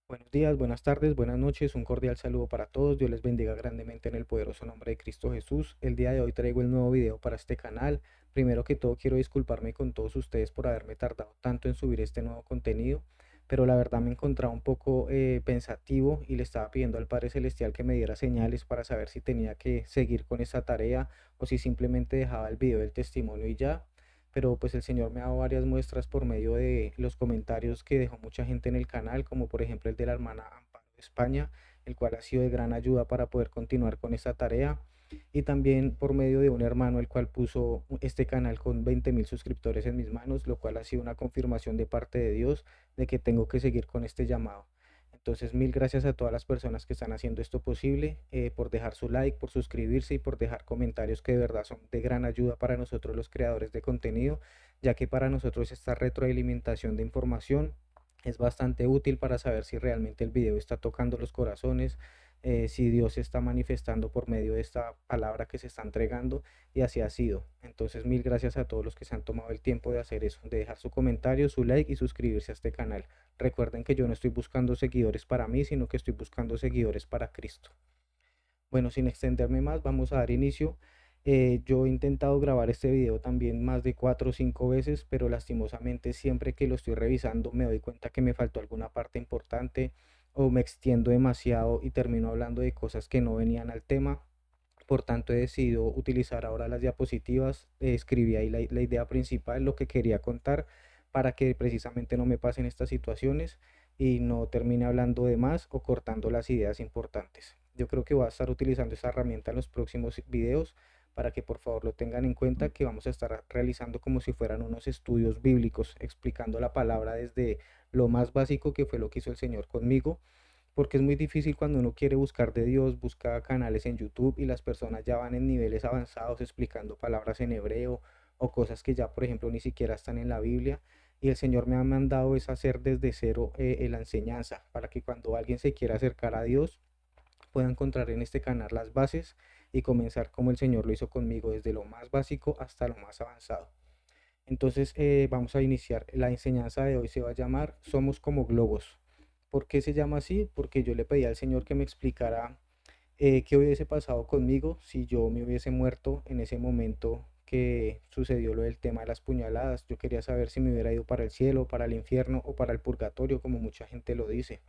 Buenos días, buenas tardes, buenas noches, un cordial saludo para todos. Dios les bendiga grandemente en el poderoso nombre de Cristo Jesús. El día de hoy traigo el nuevo video para este canal. Primero que todo quiero disculparme con todos ustedes por haberme tardado tanto en subir este nuevo contenido, pero la verdad me encontraba un poco pensativo y le estaba pidiendo al Padre Celestial que me diera señales para saber si tenía que seguir con esta tarea o si simplemente dejaba el video del testimonio y ya. Pero pues el Señor me ha dado varias muestras por medio de los comentarios que dejó mucha gente en el canal, como por ejemplo el de la hermana Amparo de España, el cual ha sido de gran ayuda para poder continuar con esta tarea, y también por medio de un hermano el cual puso este canal con 20.000 suscriptores en mis manos, lo cual ha sido una confirmación de parte de Dios de que tengo que seguir con este llamado. Entonces, mil gracias a todas las personas que están haciendo esto posible, por dejar su like, por suscribirse y por dejar comentarios que de verdad son de gran ayuda para nosotros los creadores de contenido, ya que para nosotros esta retroalimentación de información es bastante útil para saber si realmente el video está tocando los corazones, si Dios se está manifestando por medio de esta palabra que se está entregando, y así ha sido. Entonces, mil gracias a todos los que se han tomado el tiempo de hacer eso, de dejar su comentario, su like y suscribirse a este canal. Recuerden que yo no estoy buscando seguidores para mí, sino que estoy buscando seguidores para Cristo. Bueno, sin extenderme más, vamos a dar inicio. Yo he intentado grabar este video también más de 4 o 5 veces, pero lastimosamente siempre que lo estoy revisando me doy cuenta que me faltó alguna parte importante o me extiendo demasiado y termino hablando de cosas que no venían al tema. Por tanto, he decidido utilizar ahora las diapositivas. Escribí ahí la idea principal, lo que quería contar, para que precisamente no me pasen estas situaciones y no termine hablando de más o cortando las ideas importantes. Yo creo que voy a estar utilizando esta herramienta en los próximos videos para que por favor lo tengan en cuenta, que vamos a estar realizando como si fueran unos estudios bíblicos, explicando la palabra desde lo más básico, que fue lo que hizo el Señor conmigo, porque es muy difícil cuando uno quiere buscar de Dios, busca canales en YouTube y las personas ya van en niveles avanzados explicando palabras en hebreo o cosas que ya, por ejemplo, ni siquiera están en la Biblia. Y el Señor me ha mandado es hacer desde cero la enseñanza, para que cuando alguien se quiera acercar a Dios pueda encontrar en este canal las bases y comenzar como el Señor lo hizo conmigo, desde lo más básico hasta lo más avanzado. Entonces, vamos a iniciar. La enseñanza de hoy se va a llamar Somos como globos. ¿Por qué se llama así? Porque yo le pedí al Señor que me explicara qué hubiese pasado conmigo si yo me hubiese muerto en ese momento que sucedió lo del tema de las puñaladas. Yo quería saber si me hubiera ido para el cielo, para el infierno o para el purgatorio, como mucha gente lo dice.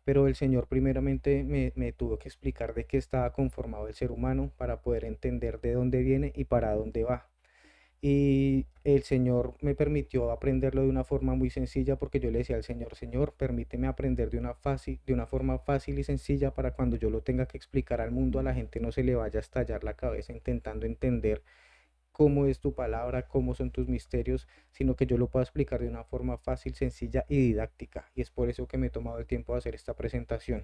Pero el Señor primeramente me tuvo que explicar de qué estaba conformado el ser humano para poder entender de dónde viene y para dónde va. Y el Señor me permitió aprenderlo de una forma muy sencilla, porque yo le decía al Señor: Señor, permíteme aprender de una forma fácil y sencilla, para cuando yo lo tenga que explicar al mundo, a la gente no se le vaya a estallar la cabeza intentando entender cómo es tu palabra, cómo son tus misterios, sino que yo lo pueda explicar de una forma fácil, sencilla y didáctica. Y es por eso que me he tomado el tiempo de hacer esta presentación.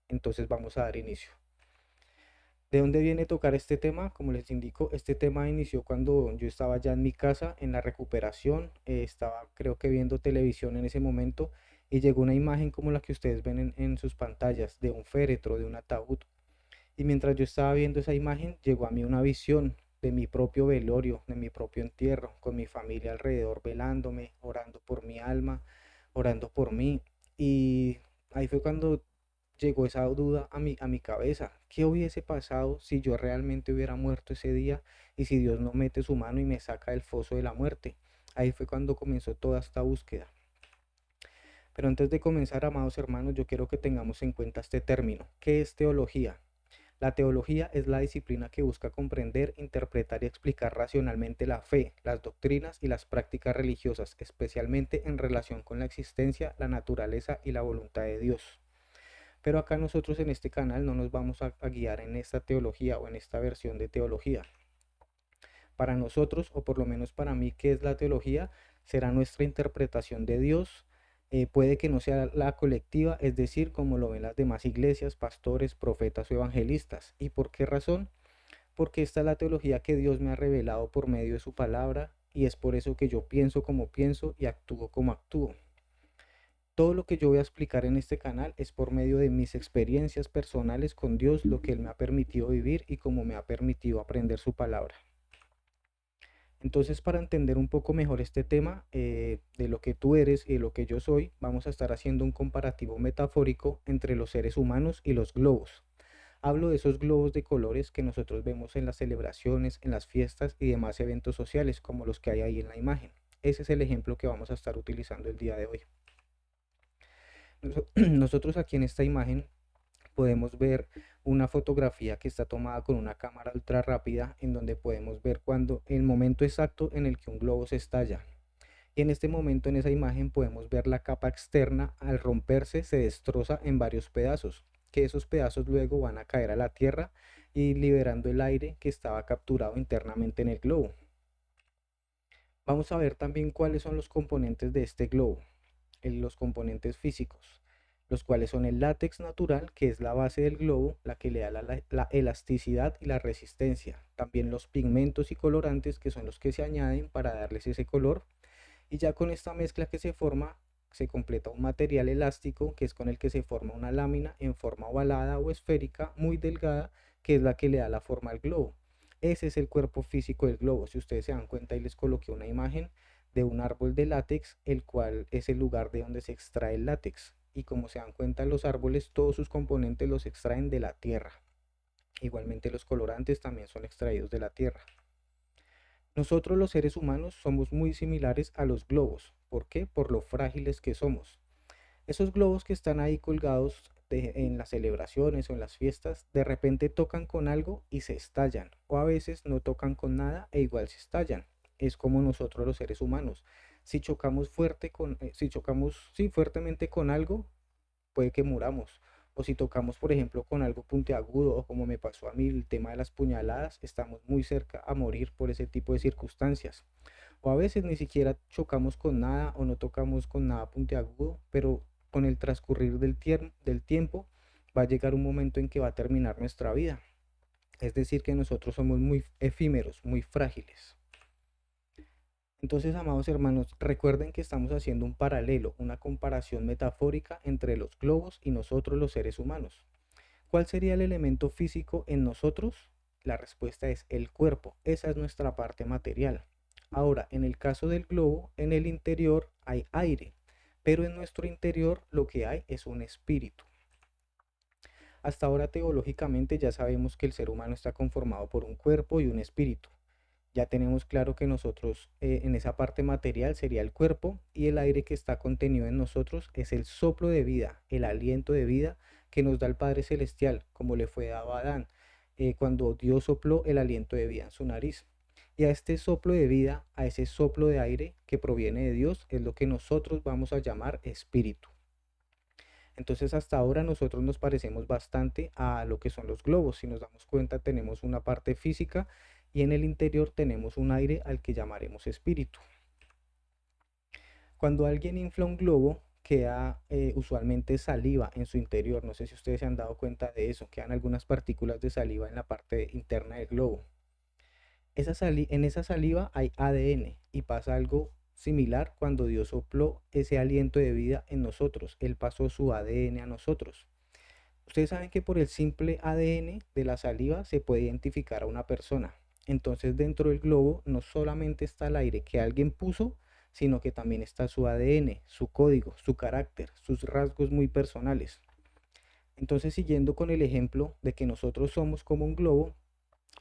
Entonces vamos a dar inicio. ¿De dónde viene tocar este tema? Como les indico, este tema inició cuando yo estaba ya en mi casa, en la recuperación. Estaba, creo que, viendo televisión en ese momento, y llegó una imagen como la que ustedes ven en sus pantallas, de un féretro, de un ataúd. Y mientras yo estaba viendo esa imagen, llegó a mí una visión de mi propio velorio, de mi propio entierro, con mi familia alrededor velándome, orando por mi alma, orando por mí. Y ahí fue cuando llegó esa duda a mi cabeza: ¿qué hubiese pasado si yo realmente hubiera muerto ese día y si Dios no mete su mano y me saca del foso de la muerte? Ahí fue cuando comenzó toda esta búsqueda. Pero antes de comenzar, amados hermanos, yo quiero que tengamos en cuenta este término. ¿Qué es teología? La teología es la disciplina que busca comprender, interpretar y explicar racionalmente la fe, las doctrinas y las prácticas religiosas, especialmente en relación con la existencia, la naturaleza y la voluntad de Dios. Pero acá nosotros en este canal no nos vamos a guiar en esta teología o en esta versión de teología. Para nosotros, o por lo menos para mí, ¿qué es la teología? Será nuestra interpretación de Dios. Puede que no sea la colectiva, es decir, como lo ven las demás iglesias, pastores, profetas o evangelistas. ¿Y por qué razón? Porque esta es la teología que Dios me ha revelado por medio de su palabra, y es por eso que yo pienso como pienso y actúo como actúo. Todo lo que yo voy a explicar en este canal es por medio de mis experiencias personales con Dios, lo que Él me ha permitido vivir y cómo me ha permitido aprender su palabra. Entonces, para entender un poco mejor este tema de lo que tú eres y de lo que yo soy, vamos a estar haciendo un comparativo metafórico entre los seres humanos y los globos. Hablo de esos globos de colores que nosotros vemos en las celebraciones, en las fiestas y demás eventos sociales, como los que hay ahí en la imagen. Ese es el ejemplo que vamos a estar utilizando el día de hoy. Nosotros aquí en esta imagen podemos ver una fotografía que está tomada con una cámara ultra rápida en donde podemos ver cuando el momento exacto en el que un globo se estalla. Y en este momento en esa imagen podemos ver la capa externa al romperse se destroza en varios pedazos, que esos pedazos luego van a caer a la tierra y liberando el aire que estaba capturado internamente en el globo. Vamos a ver también cuáles son los componentes de este globo, los componentes físicos, los cuales son el látex natural, que es la base del globo, la que le da la elasticidad y la resistencia. También los pigmentos y colorantes, que son los que se añaden para darles ese color. Y ya con esta mezcla que se forma, se completa un material elástico, que es con el que se forma una lámina en forma ovalada o esférica muy delgada, que es la que le da la forma al globo. Ese es el cuerpo físico del globo. Si ustedes se dan cuenta, ahí les coloqué una imagen de un árbol de látex, el cual es el lugar de donde se extrae el látex. Y como se dan cuenta, los árboles, todos sus componentes los extraen de la tierra. Igualmente los colorantes también son extraídos de la tierra. Nosotros los seres humanos somos muy similares a los globos. ¿Por qué? Por lo frágiles que somos. Esos globos que están ahí colgados en las celebraciones o en las fiestas, de repente tocan con algo y se estallan. O a veces no tocan con nada e igual se estallan. Es como nosotros los seres humanos. Si chocamos si chocamos sí, fuertemente con algo, puede que muramos. O si tocamos, por ejemplo, con algo puntiagudo, o como me pasó a mí el tema de las puñaladas, estamos muy cerca a morir por ese tipo de circunstancias. O a veces ni siquiera chocamos con nada o no tocamos con nada puntiagudo, pero con el transcurrir del tiempo va a llegar un momento en que va a terminar nuestra vida. Es decir, que nosotros somos muy efímeros, muy frágiles. Entonces, amados hermanos, recuerden que estamos haciendo un paralelo, una comparación metafórica entre los globos y nosotros los seres humanos. ¿Cuál sería el elemento físico en nosotros? La respuesta es el cuerpo. Esa es nuestra parte material. Ahora, en el caso del globo, en el interior hay aire, pero en nuestro interior lo que hay es un espíritu. Hasta ahora teológicamente ya sabemos que el ser humano está conformado por un cuerpo y un espíritu. Ya tenemos claro que nosotros en esa parte material sería el cuerpo y el aire que está contenido en nosotros es el soplo de vida, el aliento de vida que nos da el Padre Celestial, como le fue dado a Adán, cuando Dios sopló el aliento de vida en su nariz. Y a este soplo de vida, a ese soplo de aire que proviene de Dios, es lo que nosotros vamos a llamar espíritu. Entonces hasta ahora nosotros nos parecemos bastante a lo que son los globos. Si nos damos cuenta tenemos una parte física y en el interior tenemos un aire al que llamaremos espíritu. Cuando alguien infla un globo, queda usualmente saliva en su interior. No sé si ustedes se han dado cuenta de eso. Quedan algunas partículas de saliva en la parte interna del globo. En esa saliva hay ADN y pasa algo similar cuando Dios sopló ese aliento de vida en nosotros. Él pasó su ADN a nosotros. Ustedes saben que por el simple ADN de la saliva se puede identificar a una persona. Entonces dentro del globo no solamente está el aire que alguien puso, sino que también está su ADN, su código, su carácter, sus rasgos muy personales. Entonces siguiendo con el ejemplo de que nosotros somos como un globo,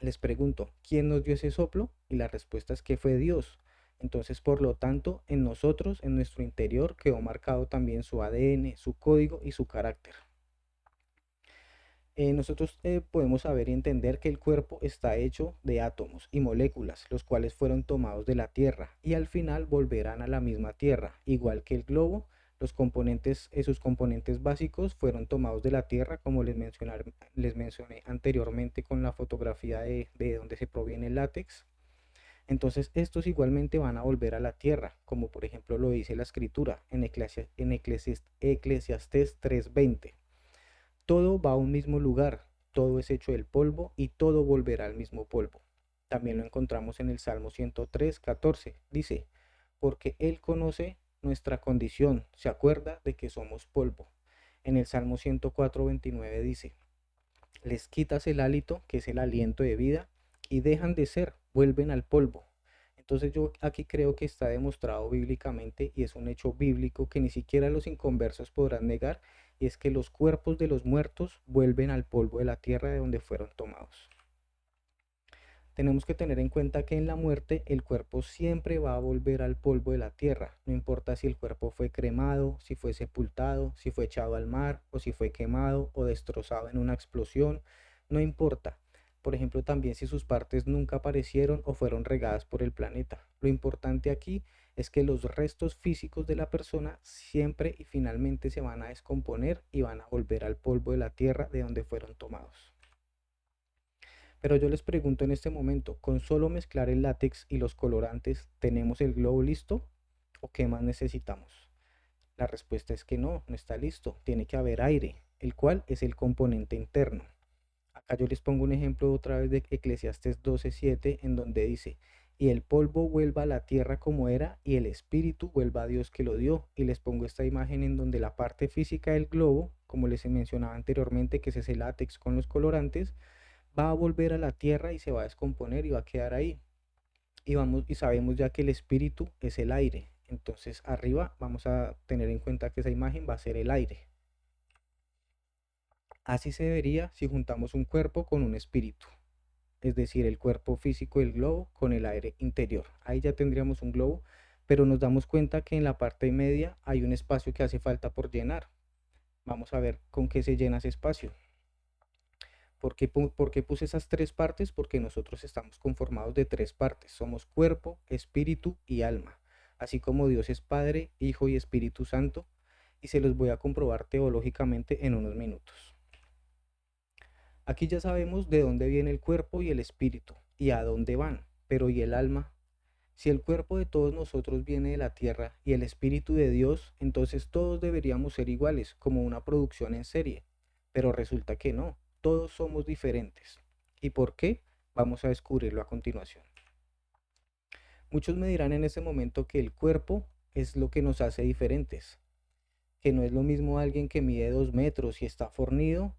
les pregunto, ¿quién nos dio ese soplo? Y la respuesta es que fue Dios. Entonces, por lo tanto, en nosotros, en nuestro interior, quedó marcado también su ADN, su código y su carácter. Nosotros podemos saber y entender que el cuerpo está hecho de átomos y moléculas, los cuales fueron tomados de la Tierra y al final volverán a la misma Tierra, igual que el globo. Sus componentes básicos fueron tomados de la Tierra, como les mencioné anteriormente con la fotografía de donde se proviene el látex. Entonces, estos igualmente van a volver a la Tierra, como por ejemplo lo dice la Escritura en Eclesiastés 3:20. Todo va a un mismo lugar, todo es hecho del polvo y todo volverá al mismo polvo. También lo encontramos en el Salmo 103:14. Dice, porque Él conoce nuestra condición, se acuerda de que somos polvo. En el Salmo 104:29 dice, les quitas el hálito, que es el aliento de vida, y dejan de ser, vuelven al polvo. Entonces yo aquí creo que está demostrado bíblicamente y es un hecho bíblico que ni siquiera los inconversos podrán negar, y es que los cuerpos de los muertos vuelven al polvo de la tierra de donde fueron tomados. Tenemos que tener en cuenta que en la muerte el cuerpo siempre va a volver al polvo de la tierra, no importa si el cuerpo fue cremado, si fue sepultado, si fue echado al mar o si fue quemado o destrozado en una explosión, no importa. Por ejemplo, también si sus partes nunca aparecieron o fueron regadas por el planeta. Lo importante aquí es que los restos físicos de la persona siempre y finalmente se van a descomponer y van a volver al polvo de la tierra de donde fueron tomados. Pero yo les pregunto en este momento, ¿con solo mezclar el látex y los colorantes tenemos el globo listo? ¿O qué más necesitamos? La respuesta es que no, no está listo. Tiene que haber aire, el cual es el componente interno. Acá yo les pongo un ejemplo otra vez de Eclesiastes 12:7, en donde dice, y el polvo vuelva a la tierra como era, y el espíritu vuelva a Dios que lo dio. Y les pongo esta imagen en donde la parte física del globo, como les mencionaba anteriormente, que es ese látex con los colorantes, va a volver a la tierra y se va a descomponer y va a quedar ahí. Y sabemos ya que el espíritu es el aire. Entonces arriba vamos a tener en cuenta que esa imagen va a ser el aire. Así se vería si juntamos un cuerpo con un espíritu, es decir, el cuerpo físico del globo con el aire interior. Ahí ya tendríamos un globo, pero nos damos cuenta que en la parte media hay un espacio que hace falta por llenar. Vamos a ver con qué se llena ese espacio. ¿Por qué puse esas tres partes? Porque nosotros estamos conformados de tres partes. Somos cuerpo, espíritu y alma. Así como Dios es Padre, Hijo y Espíritu Santo. Y se los voy a comprobar teológicamente en unos minutos. Aquí ya sabemos de dónde viene el cuerpo y el espíritu y a dónde van. Pero ¿y el alma? Si el cuerpo de todos nosotros viene de la tierra y el espíritu de Dios, entonces todos deberíamos ser iguales, como una producción en serie. Pero resulta que no, todos somos diferentes. ¿Y por qué? Vamos a descubrirlo a continuación. Muchos me dirán en ese momento que el cuerpo es lo que nos hace diferentes, que no es lo mismo alguien que mide 2 metros y está fornido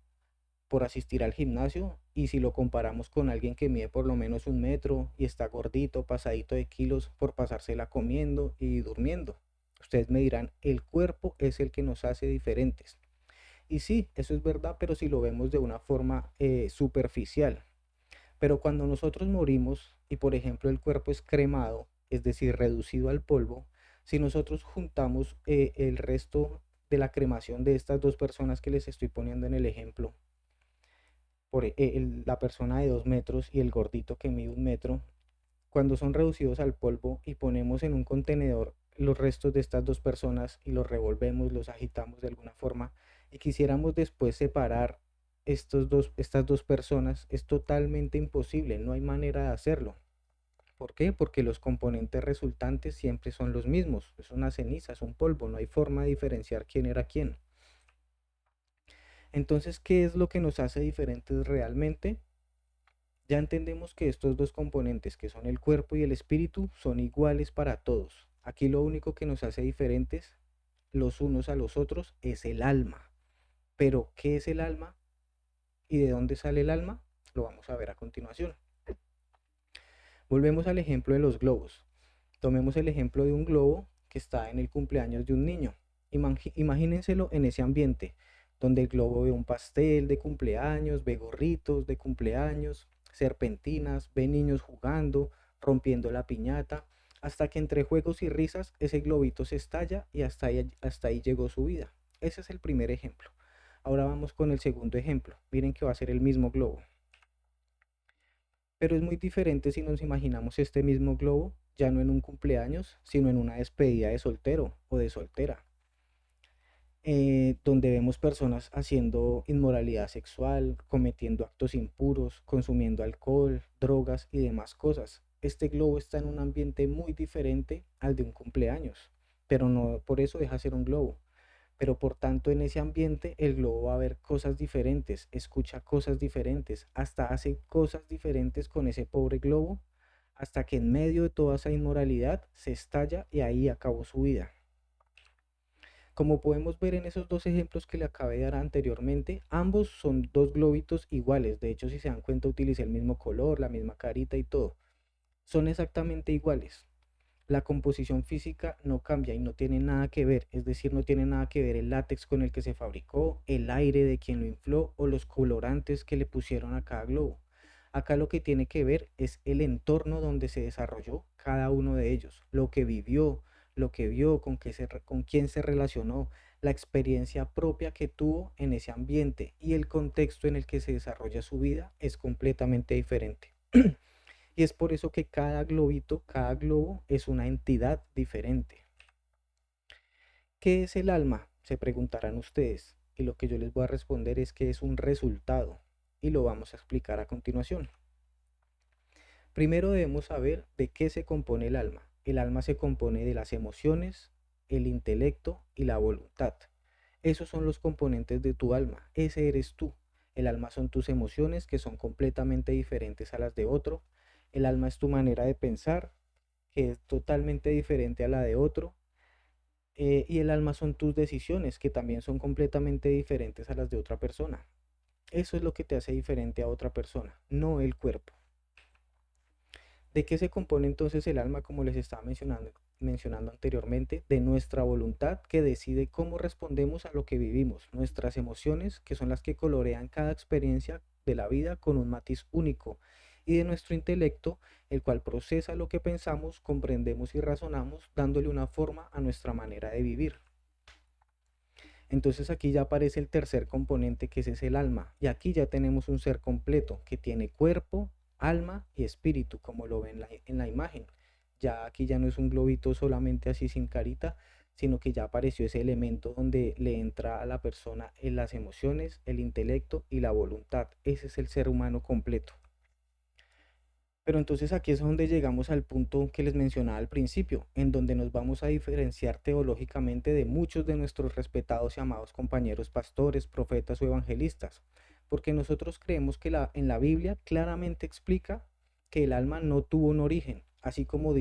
por asistir al gimnasio, y si lo comparamos con alguien que mide por lo menos 1 metro y está gordito, pasadito de kilos por pasársela comiendo y durmiendo. Ustedes me dirán, el cuerpo es el que nos hace diferentes. Y sí, eso es verdad, pero si lo vemos de una forma superficial. Pero cuando nosotros morimos y por ejemplo el cuerpo es cremado, es decir, reducido al polvo, si nosotros juntamos el resto de la cremación de estas dos personas que les estoy poniendo en el ejemplo, la persona de 2 metros y el gordito que mide 1 metro, cuando son reducidos al polvo y ponemos en un contenedor los restos de estas dos personas y los revolvemos, los agitamos de alguna forma y quisiéramos después separar estas dos personas, es totalmente imposible, no hay manera de hacerlo. ¿Por qué? Porque los componentes resultantes siempre son los mismos, es una ceniza, es un polvo, no hay forma de diferenciar quién era quién. Entonces, ¿qué es lo que nos hace diferentes realmente? Ya entendemos que estos dos componentes, que son el cuerpo y el espíritu, son iguales para todos. Aquí lo único que nos hace diferentes los unos a los otros es el alma. Pero, ¿qué es el alma y de dónde sale el alma? Lo vamos a ver a continuación. Volvemos al ejemplo de los globos. Tomemos el ejemplo de un globo que está en el cumpleaños de un niño. Imagínenselo en ese ambiente, donde el globo ve un pastel de cumpleaños, ve gorritos de cumpleaños, serpentinas, ve niños jugando, rompiendo la piñata, hasta que entre juegos y risas ese globito se estalla y hasta ahí llegó su vida. Ese es el primer ejemplo. Ahora vamos con el segundo ejemplo. Miren que va a ser el mismo globo. Pero es muy diferente si nos imaginamos este mismo globo ya no en un cumpleaños, sino en una despedida de soltero o de soltera, donde vemos personas haciendo inmoralidad sexual, cometiendo actos impuros, consumiendo alcohol, drogas y demás cosas. Este globo está en un ambiente muy diferente al de un cumpleaños, pero no por eso deja de ser un globo. Pero por tanto en ese ambiente el globo va a ver cosas diferentes, escucha cosas diferentes, hasta hace cosas diferentes con ese pobre globo, hasta que en medio de toda esa inmoralidad se estalla y ahí acabó su vida. Como podemos ver en esos dos ejemplos que le acabé de dar anteriormente, ambos son dos globitos iguales. De hecho, si se dan cuenta, utilicé el mismo color, la misma carita y todo. Son exactamente iguales. La composición física no cambia y no tiene nada que ver, es decir, no tiene nada que ver el látex con el que se fabricó, el aire de quien lo infló o los colorantes que le pusieron a cada globo. Acá lo que tiene que ver es el entorno donde se desarrolló cada uno de ellos, lo que vivió, lo que vio, con quién se relacionó, la experiencia propia que tuvo en ese ambiente y el contexto en el que se desarrolla su vida es completamente diferente. Y es por eso que cada globito, cada globo es una entidad diferente. ¿Qué es el alma? Se preguntarán ustedes. Y lo que yo les voy a responder es que es un resultado. Y lo vamos a explicar a continuación. Primero debemos saber de qué se compone el alma. El alma se compone de las emociones, el intelecto y la voluntad. Esos son los componentes de tu alma. Ese eres tú. El alma son tus emociones que son completamente diferentes a las de otro. El alma es tu manera de pensar, que es totalmente diferente a la de otro. Y el alma son tus decisiones, que también son completamente diferentes a las de otra persona. Eso es lo que te hace diferente a otra persona, no el cuerpo. ¿De qué se compone entonces el alma, como les estaba mencionando anteriormente? De nuestra voluntad que decide cómo respondemos a lo que vivimos, nuestras emociones, que son las que colorean cada experiencia de la vida con un matiz único, y de nuestro intelecto, el cual procesa lo que pensamos, comprendemos y razonamos, dándole una forma a nuestra manera de vivir. Entonces aquí ya aparece el tercer componente, que ese es el alma. Y aquí ya tenemos un ser completo que tiene cuerpo, alma y espíritu, como lo ven en la imagen. Ya aquí ya no es un globito solamente así sin carita, sino que ya apareció ese elemento donde le entra a la persona en las emociones, el intelecto y la voluntad. Ese es el ser humano completo. Pero entonces aquí es donde llegamos al punto que les mencionaba al principio, en donde nos vamos a diferenciar teológicamente de muchos de nuestros respetados y amados compañeros pastores, profetas o evangelistas, porque nosotros creemos que en la Biblia claramente explica que el alma no tuvo un origen, así como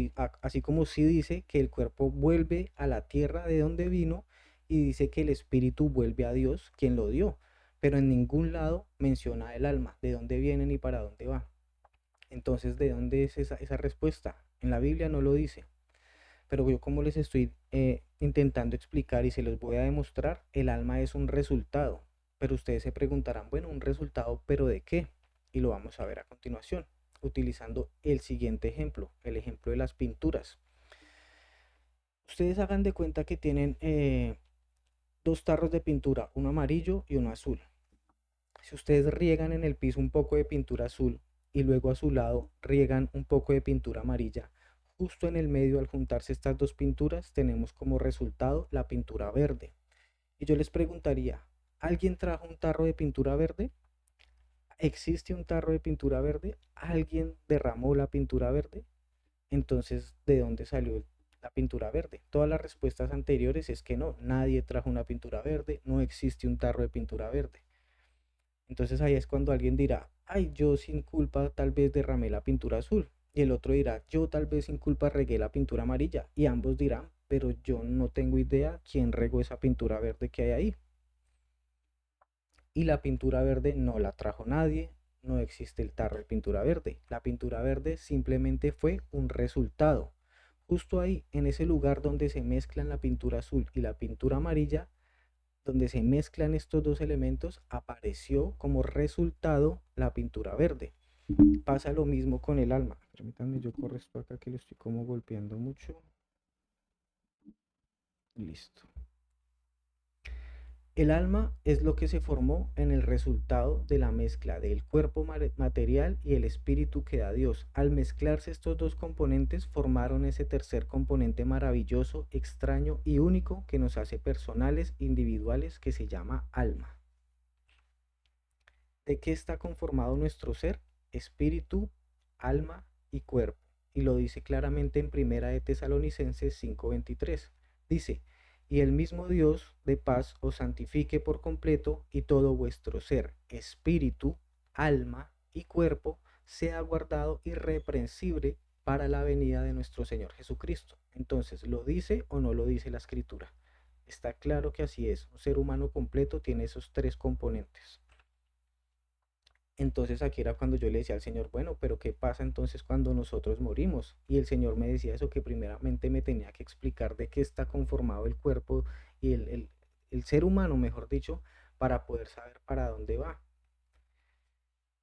sí dice que el cuerpo vuelve a la tierra de donde vino y dice que el espíritu vuelve a Dios, quien lo dio, pero en ningún lado menciona el alma, de dónde viene ni para dónde va. Entonces, ¿de dónde es esa respuesta? En la Biblia no lo dice, pero yo como les estoy intentando explicar y se los voy a demostrar, el alma es un resultado. Pero ustedes se preguntarán, bueno, un resultado, ¿pero de qué? Y lo vamos a ver a continuación, utilizando el siguiente ejemplo, el ejemplo de las pinturas. Ustedes hagan de cuenta que tienen dos tarros de pintura, uno amarillo y uno azul. Si ustedes riegan en el piso un poco de pintura azul y luego a su lado riegan un poco de pintura amarilla, justo en el medio al juntarse estas dos pinturas tenemos como resultado la pintura verde. Y yo les preguntaría, ¿alguien trajo un tarro de pintura verde? ¿Existe un tarro de pintura verde? ¿Alguien derramó la pintura verde? Entonces, ¿de dónde salió la pintura verde? Todas las respuestas anteriores es que no, nadie trajo una pintura verde, no existe un tarro de pintura verde. Entonces ahí es cuando alguien dirá, ay, yo sin culpa tal vez derramé la pintura azul. Y el otro dirá, yo tal vez sin culpa regué la pintura amarilla. Y ambos dirán, pero yo no tengo idea quién regó esa pintura verde que hay ahí. Y la pintura verde no la trajo nadie, no existe el tarro de pintura verde. La pintura verde simplemente fue un resultado. Justo ahí, en ese lugar donde se mezclan la pintura azul y la pintura amarilla, donde se mezclan estos dos elementos, apareció como resultado la pintura verde. Pasa lo mismo con el alma. Permítanme, yo corro esto acá que lo estoy como golpeando mucho. Listo. El alma es lo que se formó en el resultado de la mezcla del cuerpo material y el espíritu que da Dios. Al mezclarse estos dos componentes formaron ese tercer componente maravilloso, extraño y único que nos hace personales, individuales, que se llama alma. ¿De qué está conformado nuestro ser? Espíritu, alma y cuerpo. Y lo dice claramente en Primera de Tesalonicenses 5:23. Dice, y el mismo Dios de paz os santifique por completo y todo vuestro ser, espíritu, alma y cuerpo sea guardado irreprensible para la venida de nuestro Señor Jesucristo. Entonces, ¿lo dice o no lo dice la Escritura? Está claro que así es. Un ser humano completo tiene esos tres componentes. Entonces aquí era cuando yo le decía al Señor, bueno, pero ¿qué pasa entonces cuando nosotros morimos? Y el Señor me decía eso, que primeramente me tenía que explicar de qué está conformado el cuerpo y el ser humano, mejor dicho, para poder saber para dónde va.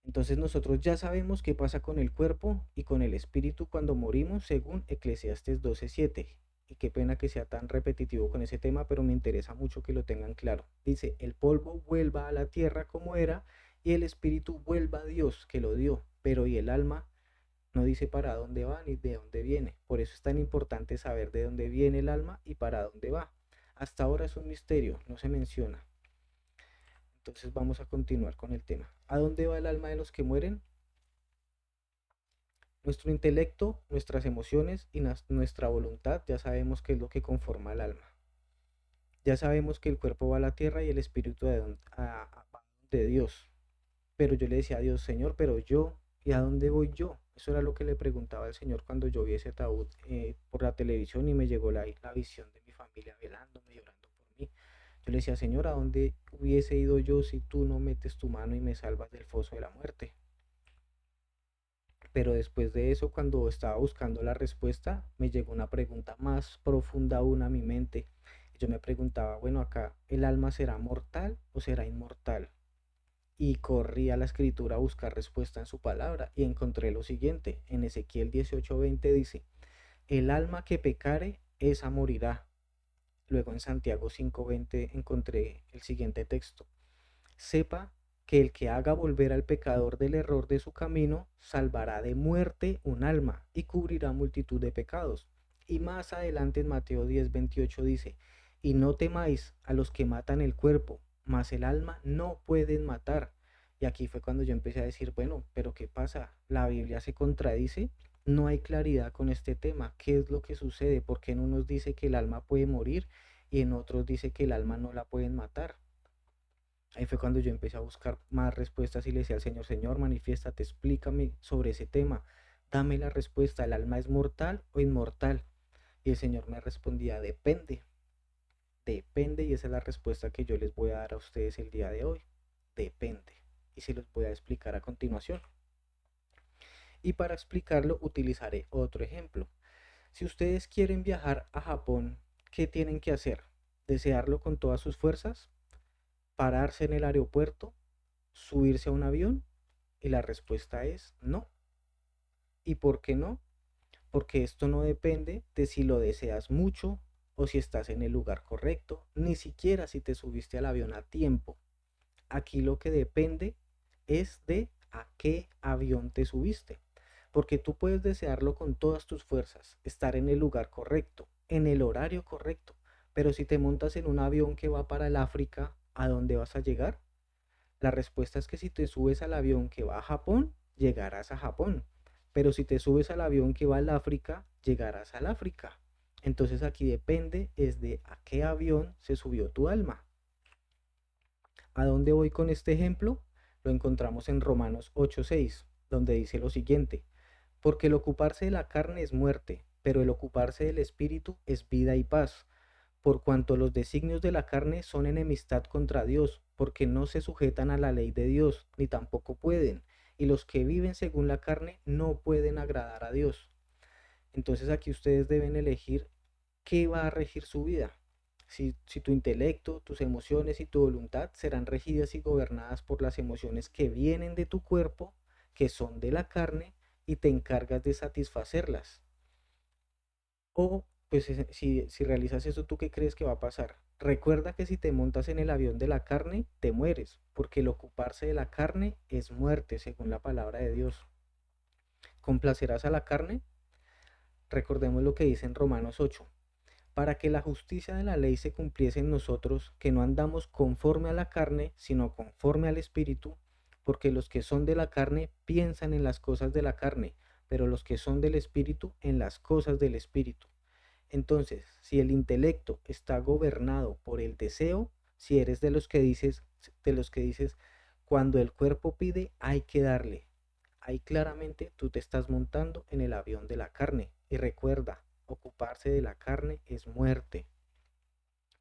Entonces nosotros ya sabemos qué pasa con el cuerpo y con el espíritu cuando morimos, según Eclesiastes 12:7. Y qué pena que sea tan repetitivo con ese tema, pero me interesa mucho que lo tengan claro. Dice, el polvo vuelva a la tierra como era y el espíritu vuelva a Dios que lo dio, pero y el alma no dice para dónde va ni de dónde viene. Por eso es tan importante saber de dónde viene el alma y para dónde va. Hasta ahora es un misterio, no se menciona. Entonces vamos a continuar con el tema. ¿A dónde va el alma de los que mueren? Nuestro intelecto, nuestras emociones y nuestra voluntad ya sabemos qué es lo que conforma el alma. Ya sabemos que el cuerpo va a la tierra y el espíritu va de Dios. Pero yo le decía a Dios, Señor, pero yo, ¿y a dónde voy yo? Eso era lo que le preguntaba al Señor cuando yo vi ese ataúd por la televisión y me llegó la visión de mi familia velándome, llorando por mí. Yo le decía, Señor, ¿a dónde hubiese ido yo si tú no metes tu mano y me salvas del foso de la muerte? Pero después de eso, cuando estaba buscando la respuesta, me llegó una pregunta más profunda aún a mi mente. Yo me preguntaba, bueno, acá, ¿el alma será mortal o será inmortal? Y corrí a la escritura a buscar respuesta en su palabra y encontré lo siguiente. En Ezequiel 18:20 dice, el alma que pecare, esa morirá. Luego en Santiago 5:20 encontré el siguiente texto. Sepa que el que haga volver al pecador del error de su camino, salvará de muerte un alma y cubrirá multitud de pecados. Y más adelante en Mateo 10:28 dice, y no temáis a los que matan el cuerpo, mas el alma no pueden matar. Y aquí fue cuando yo empecé a decir, bueno, pero ¿qué pasa? ¿La Biblia se contradice? No hay claridad con este tema. ¿Qué es lo que sucede? ¿Por qué en unos dice que el alma puede morir y en otros dice que el alma no la pueden matar? Ahí fue cuando yo empecé a buscar más respuestas y le decía al Señor, Señor, manifiéstate, explícame sobre ese tema, dame la respuesta, ¿el alma es mortal o inmortal? Y el Señor me respondía, depende, depende, y esa es la respuesta que yo les voy a dar a ustedes el día de hoy, depende, y se los voy a explicar a continuación. Y para explicarlo utilizaré otro ejemplo. Si ustedes quieren viajar a Japón, ¿qué tienen que hacer? ¿Desearlo con todas sus fuerzas? ¿Pararse en el aeropuerto? ¿Subirse a un avión? Y la respuesta es no. ¿Y por qué no? Porque esto no depende de si lo deseas mucho o si estás en el lugar correcto, ni siquiera si te subiste al avión a tiempo. Aquí lo que depende es de a qué avión te subiste. Porque tú puedes desearlo con todas tus fuerzas, estar en el lugar correcto, en el horario correcto. Pero si te montas en un avión que va para el África, ¿a dónde vas a llegar? La respuesta es que si te subes al avión que va a Japón, llegarás a Japón. Pero si te subes al avión que va al África, llegarás al África. Entonces aquí depende es de a qué avión se subió tu alma. ¿A dónde voy con este ejemplo? Lo encontramos en Romanos 8:6, donde dice lo siguiente, porque el ocuparse de la carne es muerte, pero el ocuparse del espíritu es vida y paz, por cuanto los designios de la carne son enemistad contra Dios, porque no se sujetan a la ley de Dios, ni tampoco pueden, y los que viven según la carne no pueden agradar a Dios. Entonces aquí ustedes deben elegir qué va a regir su vida. Si tu intelecto, tus emociones y tu voluntad serán regidas y gobernadas por las emociones que vienen de tu cuerpo, que son de la carne, y te encargas de satisfacerlas. O, pues, si realizas eso, ¿tú qué crees que va a pasar? Recuerda que si te montas en el avión de la carne, te mueres, porque el ocuparse de la carne es muerte, según la palabra de Dios. ¿Complacerás a la carne? Recordemos lo que dice en Romanos 8. Para que la justicia de la ley se cumpliese en nosotros, que no andamos conforme a la carne, sino conforme al Espíritu, porque los que son de la carne piensan en las cosas de la carne, pero los que son del Espíritu en las cosas del Espíritu. Entonces, si el intelecto está gobernado por el deseo, si eres de los que dices, cuando el cuerpo pide, hay que darle. Ahí claramente tú te estás montando en el avión de la carne. Y recuerda, ocuparse de la carne es muerte.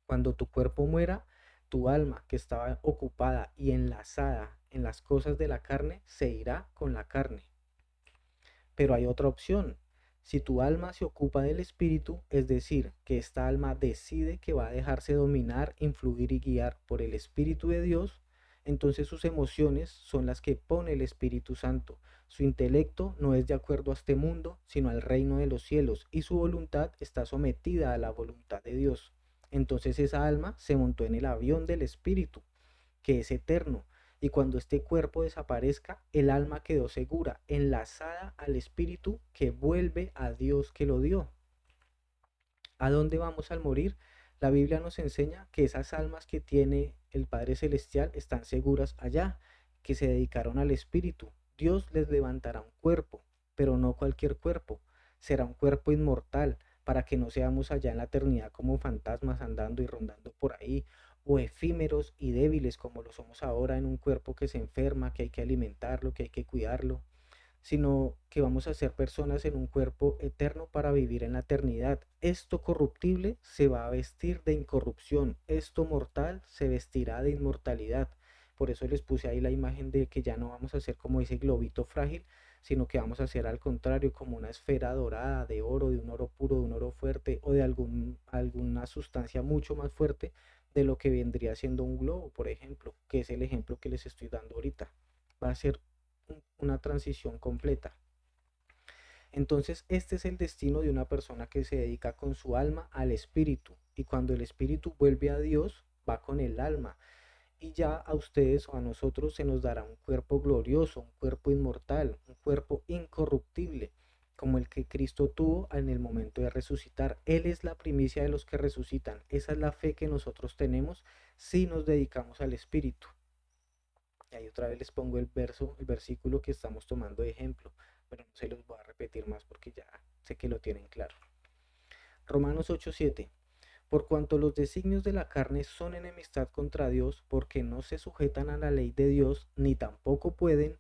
Cuando tu cuerpo muera, tu alma que estaba ocupada y enlazada en las cosas de la carne, se irá con la carne. Pero hay otra opción. Si tu alma se ocupa del espíritu, es decir, que esta alma decide que va a dejarse dominar, influir y guiar por el Espíritu de Dios, entonces sus emociones son las que pone el Espíritu Santo. Su intelecto no es de acuerdo a este mundo, sino al reino de los cielos, y su voluntad está sometida a la voluntad de Dios. Entonces esa alma se montó en el avión del Espíritu, que es eterno, y cuando este cuerpo desaparezca, el alma quedó segura, enlazada al espíritu que vuelve a Dios que lo dio. ¿A dónde vamos al morir? La Biblia nos enseña que esas almas que tiene el Padre Celestial están seguras allá, que se dedicaron al espíritu. Dios les levantará un cuerpo, pero no cualquier cuerpo. Será un cuerpo inmortal, para que no seamos allá en la eternidad como fantasmas andando y rondando por ahí, o efímeros y débiles como lo somos ahora en un cuerpo que se enferma, que hay que alimentarlo, que hay que cuidarlo, sino que vamos a ser personas en un cuerpo eterno para vivir en la eternidad. Esto corruptible se va a vestir de incorrupción, esto mortal se vestirá de inmortalidad. Por eso les puse ahí la imagen de que ya no vamos a ser como ese globito frágil, sino que vamos a ser al contrario como una esfera dorada de oro, de un oro puro, de un oro fuerte o de alguna sustancia mucho más fuerte de lo que vendría siendo un globo, por ejemplo, que es el ejemplo que les estoy dando ahorita. Va a ser una transición completa. Entonces, este es el destino de una persona que se dedica con su alma al espíritu. Y cuando el espíritu vuelve a Dios, va con el alma. Y ya a ustedes o a nosotros se nos dará un cuerpo glorioso, un cuerpo inmortal, un cuerpo incorruptible, como el que Cristo tuvo en el momento de resucitar. Él es la primicia de los que resucitan. Esa es la fe que nosotros tenemos si nos dedicamos al espíritu. Y ahí otra vez les pongo el versículo que estamos tomando de ejemplo, pero no se los voy a repetir más porque ya sé que lo tienen claro. Romanos 8:7. Por cuanto los designios de la carne son enemistad contra Dios, porque no se sujetan a la ley de Dios, ni tampoco pueden,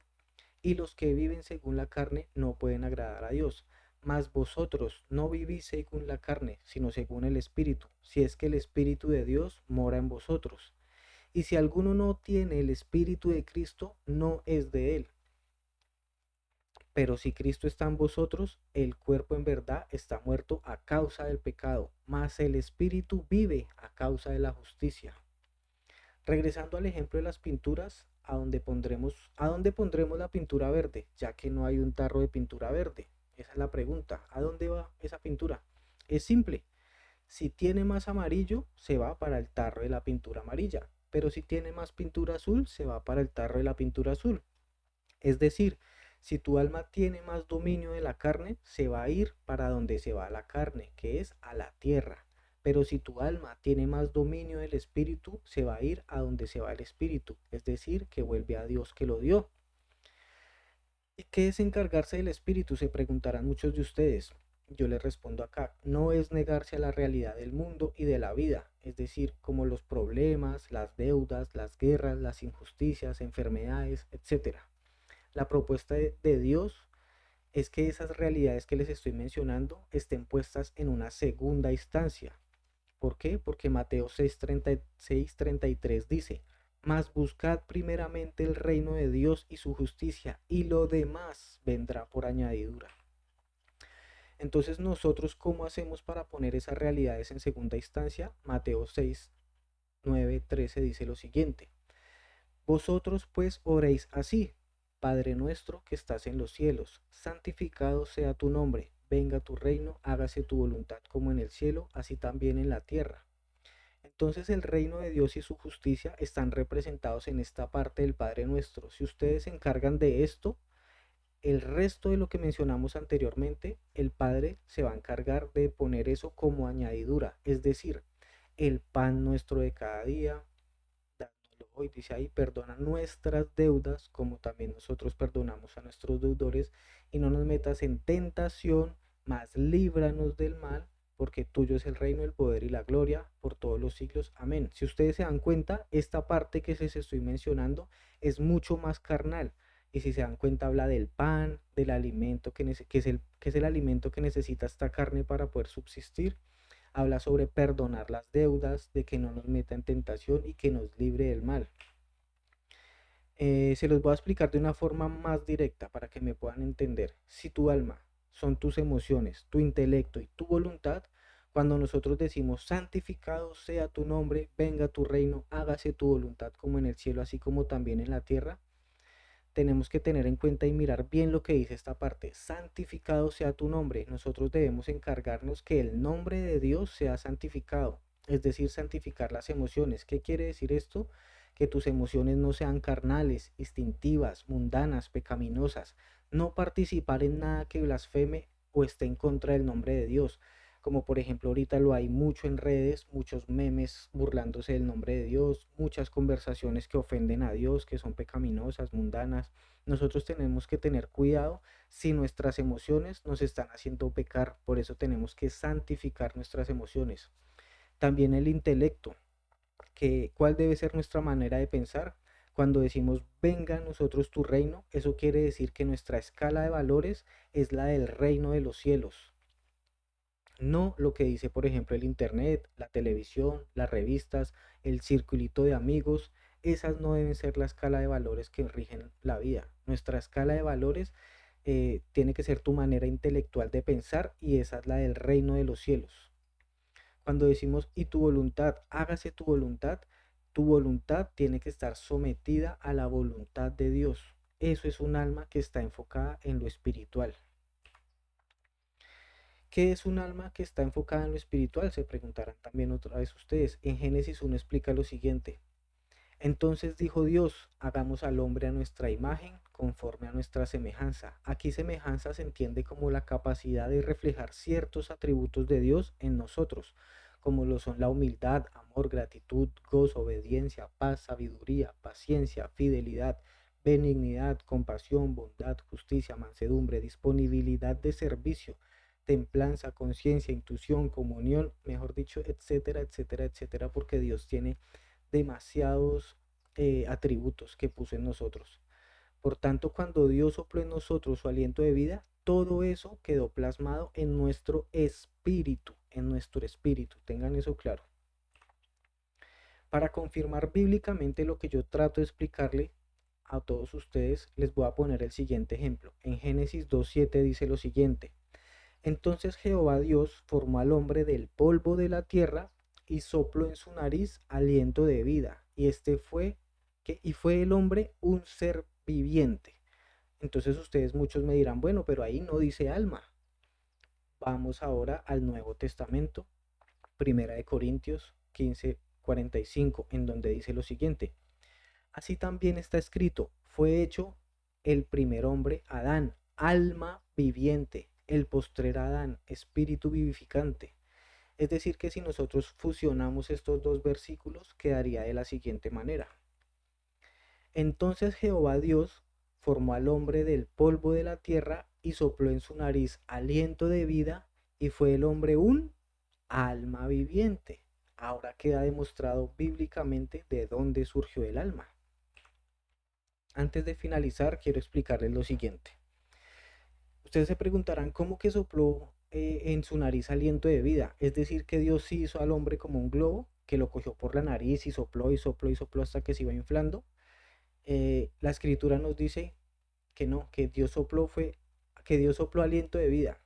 y los que viven según la carne no pueden agradar a Dios. Mas vosotros no vivís según la carne, sino según el Espíritu, si es que el Espíritu de Dios mora en vosotros. Y si alguno no tiene el Espíritu de Cristo, no es de él. Pero si Cristo está en vosotros, el cuerpo en verdad está muerto a causa del pecado, mas el Espíritu vive a causa de la justicia. Regresando al ejemplo de las pinturas, ¿a dónde pondremos la pintura verde? Ya que no hay un tarro de pintura verde. Esa es la pregunta. ¿A dónde va esa pintura? Es simple. Si tiene más amarillo, se va para el tarro de la pintura amarilla, pero si tiene más pintura azul, se va para el tarro de la pintura azul. Es decir, si tu alma tiene más dominio de la carne, se va a ir para donde se va la carne, que es a la tierra. Pero si tu alma tiene más dominio del espíritu, se va a ir a donde se va el espíritu, es decir, que vuelve a Dios que lo dio. ¿Y qué es encargarse del espíritu? Se preguntarán muchos de ustedes. Yo les respondo acá, no es negarse a la realidad del mundo y de la vida, es decir, como los problemas, las deudas, las guerras, las injusticias, enfermedades, etcétera. La propuesta de Dios es que esas realidades que les estoy mencionando estén puestas en una segunda instancia. ¿Por qué? Porque Mateo 6:33 dice, mas buscad primeramente el reino de Dios y su justicia, y lo demás vendrá por añadidura. Entonces nosotros, ¿cómo hacemos para poner esas realidades en segunda instancia? Mateo 6:9-13 dice lo siguiente, vosotros pues oréis así, Padre nuestro que estás en los cielos, santificado sea tu nombre, venga tu reino, hágase tu voluntad como en el cielo, así también en la tierra. Entonces el reino de Dios y su justicia están representados en esta parte del Padre nuestro. Si ustedes se encargan de esto, el resto de lo que mencionamos anteriormente, el Padre se va a encargar de poner eso como añadidura, es decir, el pan nuestro de cada día, dándolo hoy, dice ahí, perdona nuestras deudas como también nosotros perdonamos a nuestros deudores y no nos metas en tentación, mas líbranos del mal, porque tuyo es el reino, el poder y la gloria por todos los siglos. Amén. Si ustedes se dan cuenta, esta parte que les estoy mencionando es mucho más carnal. Y si se dan cuenta, habla del pan, del alimento que es el alimento que necesita esta carne para poder subsistir. Habla sobre perdonar las deudas, de que no nos meta en tentación y que nos libre del mal. Se los voy a explicar de una forma más directa para que me puedan entender. Si tu alma son tus emociones, tu intelecto y tu voluntad, cuando nosotros decimos santificado sea tu nombre, venga tu reino, hágase tu voluntad como en el cielo, así como también en la tierra, tenemos que tener en cuenta y mirar bien lo que dice esta parte. Santificado sea tu nombre. Nosotros debemos encargarnos que el nombre de Dios sea santificado, es decir, santificar las emociones. ¿Qué quiere decir esto? Que tus emociones no sean carnales, instintivas, mundanas, pecaminosas. No participar en nada que blasfeme o esté en contra del nombre de Dios. Como por ejemplo ahorita lo hay mucho en redes, muchos memes burlándose del nombre de Dios, muchas conversaciones que ofenden a Dios, que son pecaminosas, mundanas. Nosotros tenemos que tener cuidado si nuestras emociones nos están haciendo pecar, por eso tenemos que santificar nuestras emociones. También el intelecto, que cuál debe ser nuestra manera de pensar. Cuando decimos venga a nosotros tu reino, eso quiere decir que nuestra escala de valores es la del reino de los cielos. No lo que dice, por ejemplo, el internet, la televisión, las revistas, el circulito de amigos. Esas no deben ser la escala de valores que rigen la vida. Nuestra escala de valores tiene que ser tu manera intelectual de pensar y esa es la del reino de los cielos. Cuando decimos y tu voluntad, hágase tu voluntad tiene que estar sometida a la voluntad de Dios. Eso es un alma que está enfocada en lo espiritual. ¿Qué es un alma que está enfocada en lo espiritual? Se preguntarán también otra vez ustedes. En Génesis 1 explica lo siguiente. Entonces dijo Dios, hagamos al hombre a nuestra imagen, conforme a nuestra semejanza. Aquí semejanza se entiende como la capacidad de reflejar ciertos atributos de Dios en nosotros, como lo son la humildad, amor, gratitud, gozo, obediencia, paz, sabiduría, paciencia, fidelidad, benignidad, compasión, bondad, justicia, mansedumbre, disponibilidad de servicio, templanza, conciencia, intuición, comunión, mejor dicho, etcétera, etcétera, etcétera, porque Dios tiene demasiados atributos que puso en nosotros. Por tanto, cuando Dios sopló en nosotros su aliento de vida, todo eso quedó plasmado en nuestro espíritu, en nuestro espíritu. Tengan eso claro. Para confirmar bíblicamente lo que yo trato de explicarle a todos ustedes, les voy a poner el siguiente ejemplo. En Génesis 2.7 dice lo siguiente. Entonces Jehová Dios formó al hombre del polvo de la tierra y sopló en su nariz aliento de vida. Y fue el hombre un ser viviente. Entonces ustedes muchos me dirán, bueno, pero ahí no dice alma. Vamos ahora al Nuevo Testamento, Primera de Corintios 15:45, en donde dice lo siguiente. Así también está escrito, fue hecho el primer hombre, Adán, alma viviente, el postrer Adán, espíritu vivificante. Es decir, que si nosotros fusionamos estos dos versículos, quedaría de la siguiente manera. Entonces Jehová Dios formó al hombre del polvo de la tierra y sopló en su nariz aliento de vida y fue el hombre un alma viviente. Ahora queda demostrado bíblicamente de dónde surgió el alma. Antes de finalizar, quiero explicarles lo siguiente. Ustedes se preguntarán cómo que sopló en su nariz aliento de vida. Es decir, que Dios sí hizo al hombre como un globo, que lo cogió por la nariz y sopló y sopló y sopló hasta que se iba inflando. La escritura nos dice que no, que Dios sopló aliento de vida.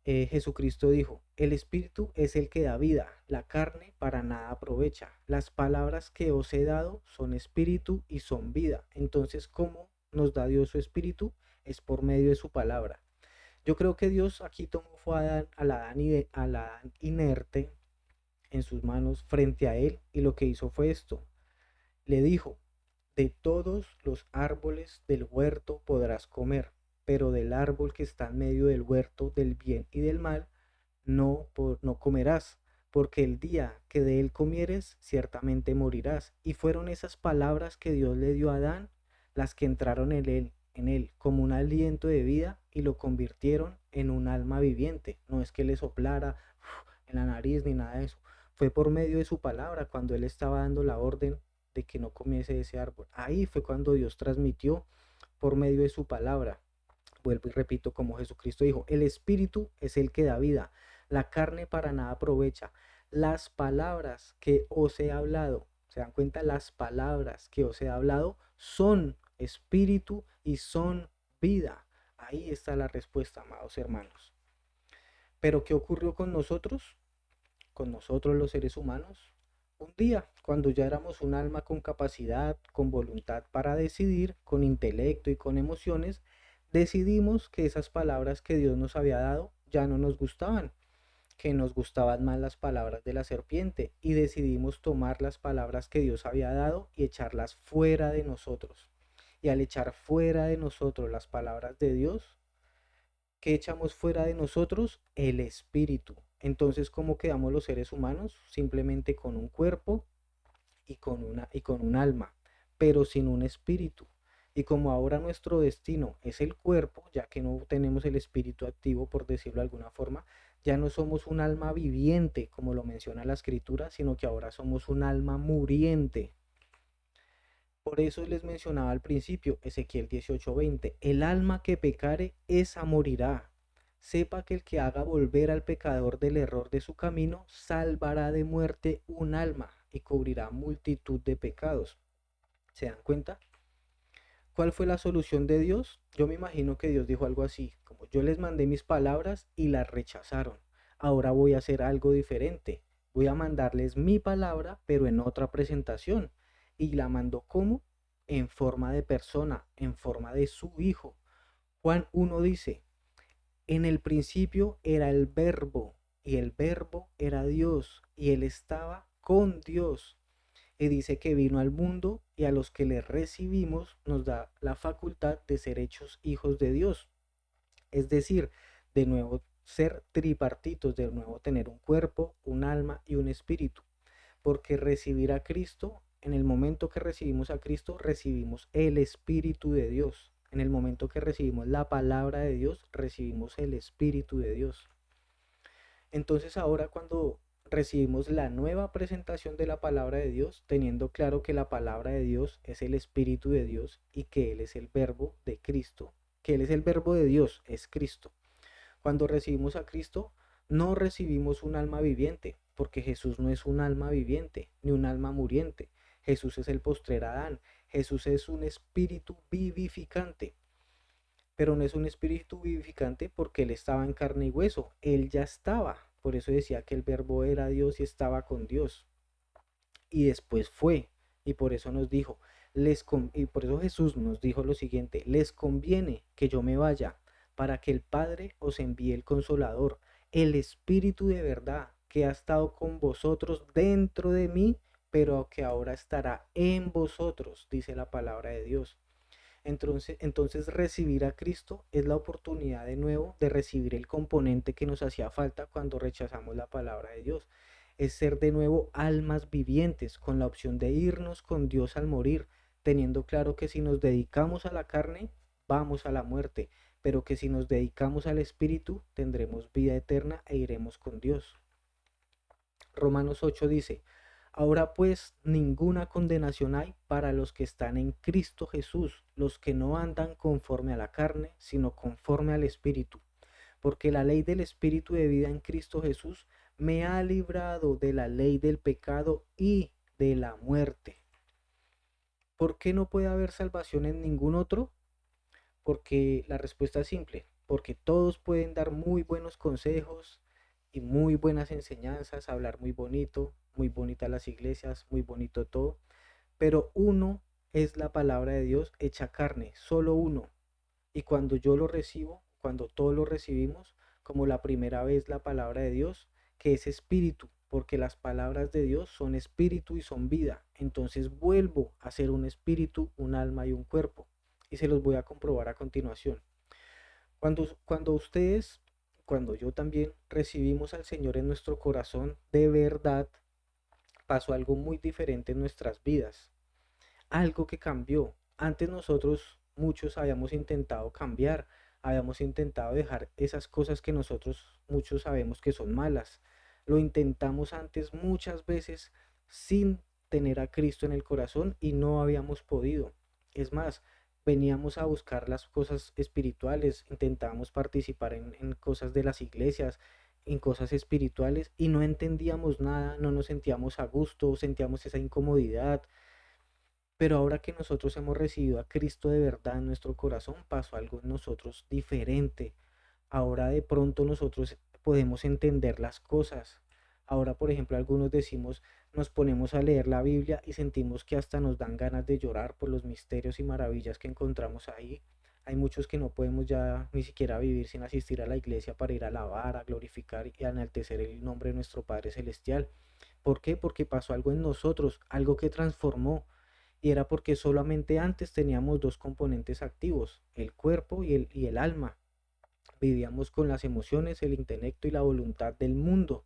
Jesucristo dijo, el espíritu es el que da vida, la carne para nada aprovecha. Las palabras que os he dado son espíritu y son vida. Entonces, ¿cómo nos da Dios su espíritu? Es por medio de su palabra. Yo creo que Dios aquí tomó fue al Adán inerte en sus manos frente a él y lo que hizo fue esto. Le dijo, de todos los árboles del huerto podrás comer, pero del árbol que está en medio del huerto del bien y del mal no comerás, porque el día que de él comieres, ciertamente morirás. Y fueron esas palabras que Dios le dio a Adán, las que entraron en él como un aliento de vida y lo convirtieron en un alma viviente. No es que le soplara en la nariz ni nada de eso. Fue por medio de su palabra cuando él estaba dando la orden de que no comiese ese árbol. Ahí fue cuando Dios transmitió por medio de su palabra. Vuelvo y repito, como Jesucristo dijo, el espíritu es el que da vida, la carne para nada aprovecha. Las palabras que os he hablado ¿Se dan cuenta? Las palabras que os he hablado son espíritu y son vida. Ahí está la respuesta, amados hermanos. Pero ¿qué ocurrió con nosotros? Con nosotros los seres humanos. Un día, cuando ya éramos un alma con capacidad, con voluntad para decidir, con intelecto y con emociones, decidimos que esas palabras que Dios nos había dado ya no nos gustaban, que nos gustaban más las palabras de la serpiente, y decidimos tomar las palabras que Dios había dado y echarlas fuera de nosotros. Y al echar fuera de nosotros las palabras de Dios, ¿qué echamos fuera de nosotros? El espíritu. Entonces, ¿cómo quedamos los seres humanos? Simplemente con un cuerpo y con un alma, pero sin un espíritu. Y como ahora nuestro destino es el cuerpo, ya que no tenemos el espíritu activo, por decirlo de alguna forma, ya no somos un alma viviente, como lo menciona la escritura, sino que ahora somos un alma muriente. Por eso les mencionaba al principio, Ezequiel 18:20, el alma que pecare, esa morirá. Sepa que el que haga volver al pecador del error de su camino, salvará de muerte un alma y cubrirá multitud de pecados. ¿Se dan cuenta? ¿Cuál fue la solución de Dios? Yo me imagino que Dios dijo algo así, como yo les mandé mis palabras y las rechazaron. Ahora voy a hacer algo diferente. Voy a mandarles mi palabra, pero en otra presentación. Y la mandó como en forma de persona, en forma de su hijo. Juan 1 dice, en el principio era el verbo, y el verbo era Dios, y él estaba con Dios, y dice que vino al mundo y a los que le recibimos nos da la facultad de ser hechos hijos de Dios. Es decir, de nuevo ser tripartitos, de nuevo tener un cuerpo, un alma y un espíritu. Porque recibir a Cristo, en el momento que recibimos a Cristo, recibimos el Espíritu de Dios. En el momento que recibimos la palabra de Dios, recibimos el Espíritu de Dios. Entonces ahora cuando recibimos la nueva presentación de la palabra de Dios, teniendo claro que la palabra de Dios es el Espíritu de Dios y que Él es el verbo de Cristo, que Él es el verbo de Dios, es Cristo. Cuando recibimos a Cristo, no recibimos un alma viviente, porque Jesús no es un alma viviente, ni un alma muriente. Jesús es el postrer Adán. Jesús es un espíritu vivificante, pero no es un espíritu vivificante porque él estaba en carne y hueso, él ya estaba, por eso decía que el verbo era Dios y estaba con Dios, y después fue, y por eso nos dijo, y por eso Jesús nos dijo lo siguiente, les conviene que yo me vaya, para que el Padre os envíe el Consolador, el Espíritu de verdad, que ha estado con vosotros dentro de mí, pero que ahora estará en vosotros, dice la palabra de Dios. Entonces recibir a Cristo es la oportunidad de nuevo de recibir el componente que nos hacía falta cuando rechazamos la palabra de Dios. Es ser de nuevo almas vivientes con la opción de irnos con Dios al morir, teniendo claro que si nos dedicamos a la carne, vamos a la muerte, pero que si nos dedicamos al Espíritu, tendremos vida eterna e iremos con Dios. Romanos 8 dice, ahora pues ninguna condenación hay para los que están en Cristo Jesús, los que no andan conforme a la carne, sino conforme al Espíritu. Porque la ley del Espíritu de vida en Cristo Jesús me ha librado de la ley del pecado y de la muerte. ¿Por qué no puede haber salvación en ningún otro? Porque la respuesta es simple, porque todos pueden dar muy buenos consejos y muy buenas enseñanzas, hablar muy bonita las iglesias, muy bonito todo, pero uno es la palabra de Dios hecha carne, solo uno. Y cuando yo lo recibo, cuando todos lo recibimos, como la primera vez la palabra de Dios, que es espíritu, porque las palabras de Dios son espíritu y son vida. Entonces vuelvo a ser un espíritu, un alma y un cuerpo. Y se los voy a comprobar a continuación. Cuando ustedes, cuando yo también recibimos al Señor en nuestro corazón, de verdad pasó algo muy diferente en nuestras vidas. Algo que cambió. Antes nosotros muchos habíamos intentado cambiar, habíamos intentado dejar esas cosas que nosotros muchos sabemos que son malas. Lo intentamos antes muchas veces sin tener a Cristo en el corazón y no habíamos podido. Es más, veníamos a buscar las cosas espirituales, intentábamos participar en cosas de las iglesias, en cosas espirituales y no entendíamos nada, no nos sentíamos a gusto, sentíamos esa incomodidad. Pero ahora que nosotros hemos recibido a Cristo de verdad en nuestro corazón, pasó algo en nosotros diferente. Ahora de pronto nosotros podemos entender las cosas. Ahora, por ejemplo, algunos decimos, nos ponemos a leer la Biblia y sentimos que hasta nos dan ganas de llorar por los misterios y maravillas que encontramos ahí. Hay muchos que no podemos ya ni siquiera vivir sin asistir a la iglesia para ir a alabar, a glorificar y a enaltecer el nombre de nuestro Padre Celestial. ¿Por qué? Porque pasó algo en nosotros, algo que transformó. Y era porque solamente antes teníamos dos componentes activos, el cuerpo y el alma. Vivíamos con las emociones, el intelecto y la voluntad del mundo,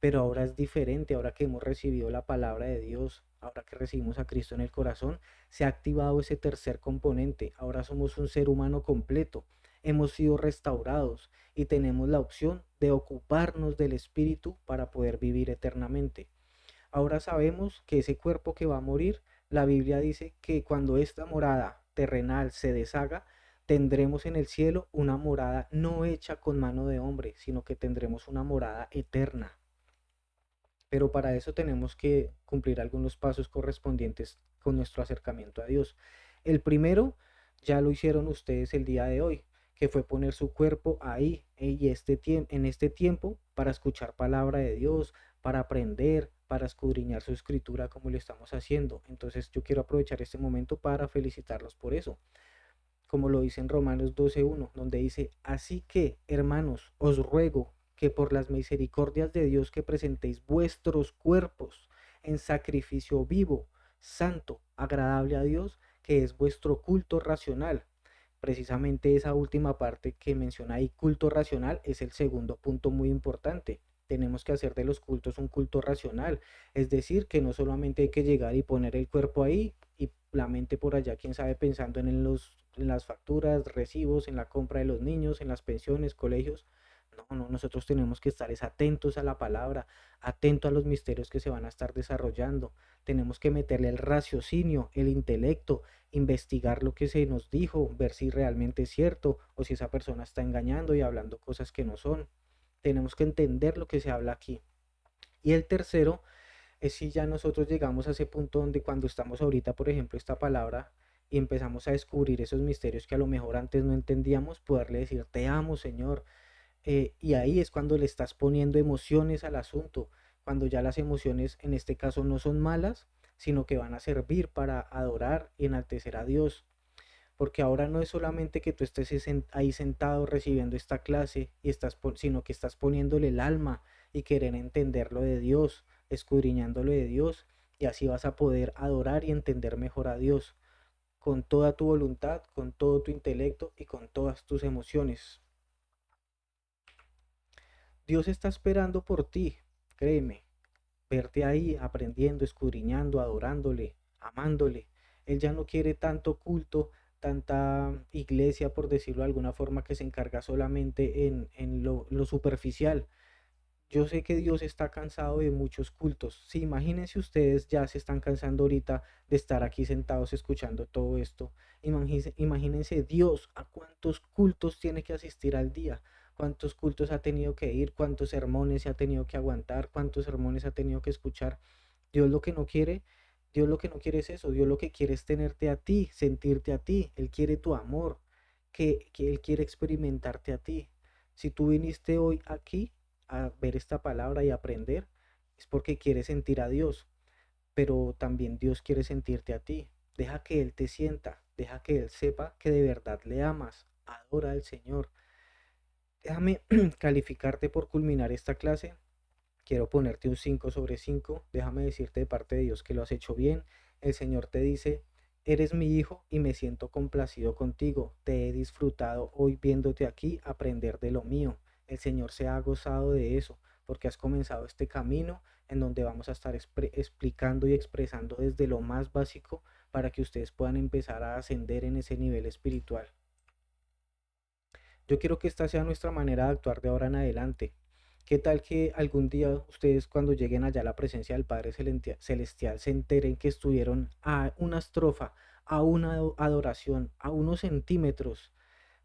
pero ahora es diferente, ahora que hemos recibido la palabra de Dios, ahora que recibimos a Cristo en el corazón, se ha activado ese tercer componente, ahora somos un ser humano completo, hemos sido restaurados y tenemos la opción de ocuparnos del Espíritu para poder vivir eternamente. Ahora sabemos que ese cuerpo que va a morir, la Biblia dice que cuando esta morada terrenal se deshaga, tendremos en el cielo una morada no hecha con mano de hombre, sino que tendremos una morada eterna. Pero para eso tenemos que cumplir algunos pasos correspondientes con nuestro acercamiento a Dios. El primero ya lo hicieron ustedes el día de hoy, que fue poner su cuerpo ahí en este tiempo para escuchar palabra de Dios, para aprender, para escudriñar su escritura como lo estamos haciendo. Entonces yo quiero aprovechar este momento para felicitarlos por eso, como lo dice en Romanos 12:1, donde dice, así que, hermanos, os ruego que por las misericordias de Dios que presentéis vuestros cuerpos en sacrificio vivo, santo, agradable a Dios, que es vuestro culto racional. Precisamente esa última parte que menciona ahí, culto racional, es el segundo punto muy importante. Tenemos que hacer de los cultos un culto racional, es decir, que no solamente hay que llegar y poner el cuerpo ahí y la mente por allá, quién sabe, pensando en las facturas, recibos, en la compra de los niños, en las pensiones, colegios. No, no, nosotros tenemos que estar atentos a la palabra, atentos a los misterios que se van a estar desarrollando. Tenemos que meterle el raciocinio, el intelecto, investigar lo que se nos dijo, ver si realmente es cierto o si esa persona está engañando y hablando cosas que no son. Tenemos que entender lo que se habla aquí. Y el tercero es si ya nosotros llegamos a ese punto donde cuando estamos ahorita, por ejemplo, esta palabra y empezamos a descubrir esos misterios que a lo mejor antes no entendíamos, poderle decir, te amo, Señor. Y ahí es cuando le estás poniendo emociones al asunto, cuando ya las emociones en este caso no son malas, sino que van a servir para adorar y enaltecer a Dios. Porque ahora no es solamente que tú estés ahí sentado recibiendo esta clase, sino que estás poniéndole el alma y querer entender lo de Dios, escudriñando lo de Dios, y así vas a poder adorar y entender mejor a Dios con toda tu voluntad, con todo tu intelecto y con todas tus emociones. Dios está esperando por ti, créeme, verte ahí aprendiendo, escudriñando, adorándole, amándole. Él ya no quiere tanto culto, tanta iglesia, por decirlo de alguna forma, que se encarga solamente en lo superficial. Yo sé que Dios está cansado de muchos cultos. Sí, imagínense ustedes ya se están cansando ahorita de estar aquí sentados escuchando todo esto. Imagínense Dios a cuántos cultos tiene que asistir al día, cuántos cultos ha tenido que ir, cuántos sermones se ha tenido que aguantar, cuántos sermones ha tenido que escuchar. Dios lo que no quiere, Dios lo que no quiere es eso. Dios lo que quiere es tenerte a ti, sentirte a ti. Él quiere tu amor, que Él quiere experimentarte a ti. Si tú viniste hoy aquí a ver esta palabra y aprender, es porque quiere sentir a Dios, pero también Dios quiere sentirte a ti. Deja que Él te sienta, deja que Él sepa que de verdad le amas, adora al Señor. Déjame calificarte por culminar esta clase. Quiero ponerte un 5/5. Déjame decirte de parte de Dios que lo has hecho bien. El Señor te dice, eres mi hijo y me siento complacido contigo. Te he disfrutado hoy viéndote aquí aprender de lo mío. El Señor se ha gozado de eso porque has comenzado este camino en donde vamos a estar explicando y expresando desde lo más básico para que ustedes puedan empezar a ascender en ese nivel espiritual. Yo quiero que esta sea nuestra manera de actuar de ahora en adelante. ¿Qué tal que algún día ustedes cuando lleguen allá a la presencia del Padre Celestial se enteren que estuvieron a una estrofa, a una adoración, a unos centímetros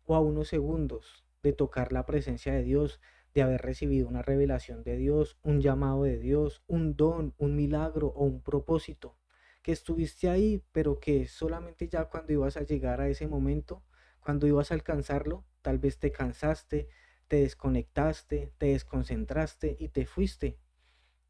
o a unos segundos de tocar la presencia de Dios, de haber recibido una revelación de Dios, un llamado de Dios, un don, un milagro o un propósito, que estuviste ahí, pero que solamente ya cuando ibas a llegar a ese momento, cuando ibas a alcanzarlo, tal vez te cansaste, te desconectaste, te desconcentraste y te fuiste.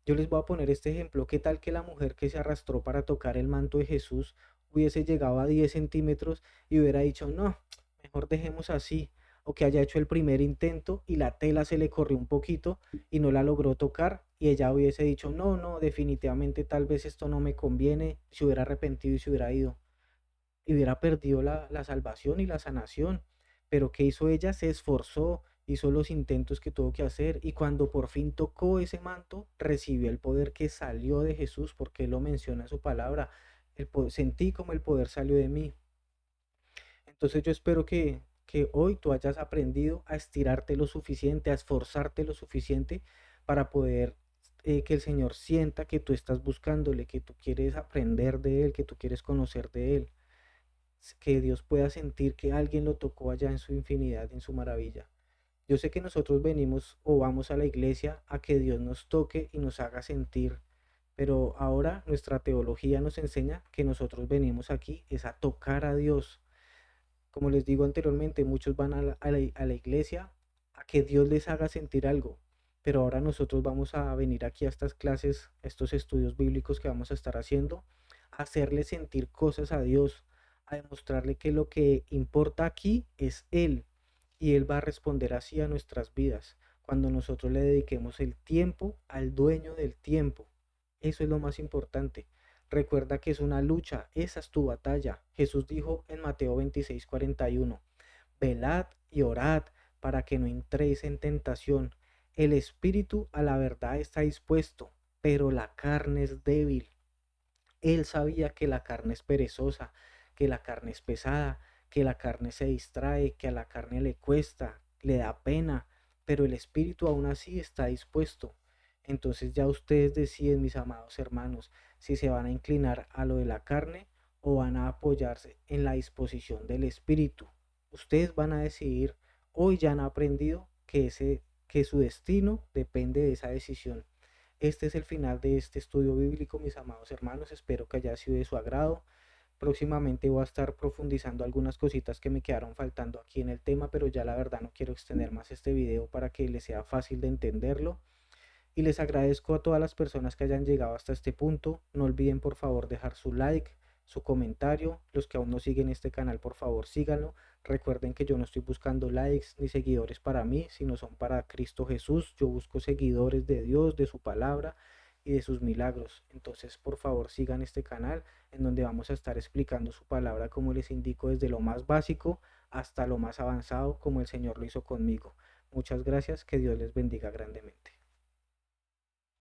Yo les voy a poner este ejemplo. ¿Qué tal que la mujer que se arrastró para tocar el manto de Jesús hubiese llegado a 10 centímetros y hubiera dicho, no, mejor dejemos así? O que haya hecho el primer intento y la tela se le corrió un poquito y no la logró tocar y ella hubiese dicho, no, no, definitivamente tal vez esto no me conviene, se hubiera arrepentido y se hubiera ido y hubiera perdido la salvación y la sanación. Pero ¿qué hizo ella? Se esforzó, hizo los intentos que tuvo que hacer y cuando por fin tocó ese manto, recibió el poder que salió de Jesús, porque él lo menciona en su palabra. Sentí como el poder salió de mí. Entonces yo espero que hoy tú hayas aprendido a estirarte lo suficiente, a esforzarte lo suficiente para poder que el Señor sienta que tú estás buscándole, que tú quieres aprender de Él, que tú quieres conocer de Él, que Dios pueda sentir que alguien lo tocó allá en su infinidad, en su maravilla. Yo sé que nosotros venimos o vamos a la iglesia a que Dios nos toque y nos haga sentir, pero ahora nuestra teología nos enseña que nosotros venimos aquí es a tocar a Dios. Como les digo anteriormente, muchos van a la iglesia a que Dios les haga sentir algo, pero ahora nosotros vamos a venir aquí a estas clases, a estos estudios bíblicos que vamos a estar haciendo, a hacerle sentir cosas a Dios, a demostrarle que lo que importa aquí es Él y Él va a responder así a nuestras vidas cuando nosotros le dediquemos el tiempo al dueño del tiempo. Eso es lo más importante. Recuerda que es una lucha, esa es tu batalla. Jesús dijo en Mateo 26:41, velad y orad para que no entréis en tentación. El espíritu a la verdad está dispuesto, pero la carne es débil. Él sabía que la carne es perezosa, que la carne es pesada, que la carne se distrae, que a la carne le cuesta, le da pena, pero el espíritu aún así está dispuesto. Entonces ya ustedes deciden, mis amados hermanos, si se van a inclinar a lo de la carne o van a apoyarse en la disposición del espíritu. Ustedes van a decidir. Hoy ya han aprendido que su destino depende de esa decisión. Este es el final de este estudio bíblico, mis amados hermanos. Espero que haya sido de su agrado. Próximamente voy a estar profundizando algunas cositas que me quedaron faltando aquí en el tema, pero ya la verdad no quiero extender más este video para que les sea fácil de entenderlo. Y les agradezco a todas las personas que hayan llegado hasta este punto. No olviden por favor dejar su like, su comentario. Los que aún no siguen este canal, por favor síganlo. Recuerden que yo no estoy buscando likes ni seguidores para mí, sino son para Cristo Jesús. Yo busco seguidores de Dios, de su palabra y de sus milagros. Entonces, por favor, sigan este canal en donde vamos a estar explicando su palabra, como les indico, desde lo más básico hasta lo más avanzado, como el Señor lo hizo conmigo. Muchas gracias, que Dios les bendiga grandemente.